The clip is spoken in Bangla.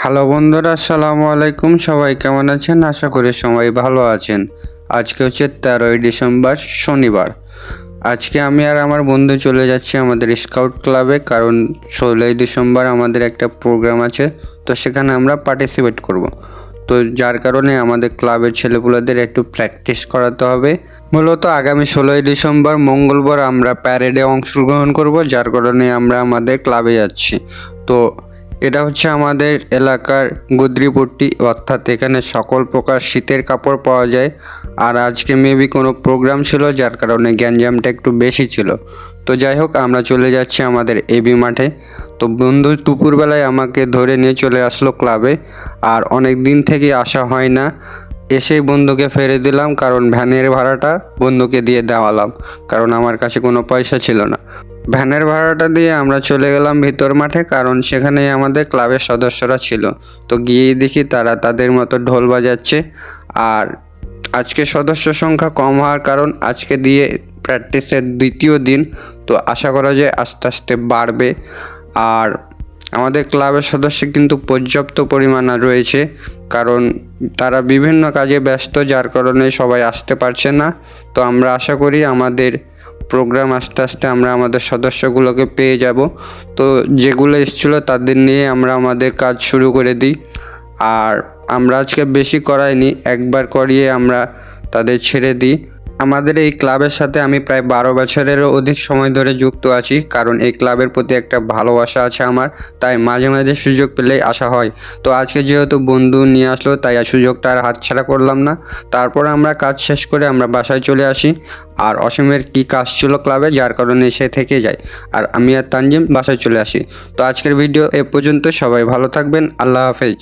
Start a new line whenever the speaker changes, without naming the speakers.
হ্যালো বন্ধুরা, আসসালামু আলাইকুম। সবাই কেমন আছেন? আশা করি সবাই ভালো আছেন। আজকে হচ্ছে 13ই ডিসেম্বর, শনিবার। আজকে আমি আর আমার বন্ধু চলে যাচ্ছি আমাদের স্কাউট ক্লাবে, কারণ 16ই ডিসেম্বর আমাদের একটা প্রোগ্রাম আছে, তো সেখানে আমরা পার্টিসিপেট করব। তো যার কারণে আমাদের ক্লাবের ছেলেপুলেদের একটু প্র্যাকটিস করাতে হবে। মূলত আগামী 16ই ডিসেম্বর মঙ্গলবার আমরা প্যারেডে অংশগ্রহণ করব, যার কারণে আমরা আমাদের ক্লাবে যাচ্ছি। তো এটা হচ্ছে আমাদের এলাকার গুদ্রিপট্টি, অর্থাৎ এখানে সকল প্রকার শীতের কাপড় পাওয়া যায়। আর আজকে মেবি কোনো প্রোগ্রাম ছিল, যার কারণে গ্যাঞ্জামটা একটু বেশি ছিল। তো যাই হোক, আমরা চলে যাচ্ছি আমাদের এবি মাঠে। তো বন্ধু দুপুরবেলায় আমাকে ধরে নিয়ে চলে আসলো ক্লাবে, আর অনেক দিন থেকে আসা হয় না। এসেই বন্ধুকে ফেলে দিলাম, কারণ ভ্যানের ভাড়াটা বন্ধুকে দিয়ে দেওয়ালাম, কারণ আমার কাছে কোনো পয়সা ছিল না। ভ্যানের ভাড়াটা দিয়ে আমরা চলে গেলাম ভিতর মাঠে, কারণ সেখানেই আমাদের ক্লাবের সদস্যরা ছিল। তো গিয়েই দেখি তারা তাদের মতো ঢোল বাজাচ্ছে। আর আজকে সদস্য সংখ্যা কম হওয়ার কারণ আজকে দিয়ে প্র্যাকটিসের দ্বিতীয় দিন, তো আশা করা যায় আস্তে আস্তে বাড়বে। আর আমাদের ক্লাবের সদস্য কিন্তু পর্যাপ্ত পরিমাণে রয়েছে, কারণ তারা বিভিন্ন কাজে ব্যস্ত, যার কারণে সবাই আসতে পারছে না। তো আমরা আশা করি আমাদের প্রোগ্রাম আস্তে আস্তে আমরা আমাদের সদস্যগুলোকে পেয়ে যাব। তো যেগুলো এসেছিলো তাদের নিয়ে আমরা আমাদের কাজ শুরু করে দিই। আর আমরা আজকে বেশি করাইনি, একবার করিয়ে আমরা তাদের ছেড়ে দিই। আমাদের এই ক্লাবের সাথে আমি প্রায় 12 বছরেরও অধিক সময় ধরে যুক্ত আছি, কারণ এই ক্লাবের প্রতি একটা ভালোবাসা আছে আমার, তাই মাঝে মাঝে সুযোগ পেলেই আসা হয়। তো আজকে যেহেতু বন্ধু নিয়ে আসলো, তাই সুযোগটা আর হাতছাড়া করলাম না। তারপর আমরা কাজ শেষ করে আমরা বাসায় চলে আসি। আর অসীমের কি কাজ ছিল ক্লাবে, যার কারণে সে থেকে যায়, আর আমি আর তানজিম বাসায় চলে আসি। তো আজকের ভিডিও এ পর্যন্ত। সবাই ভালো থাকবেন। আল্লাহ হাফেজ।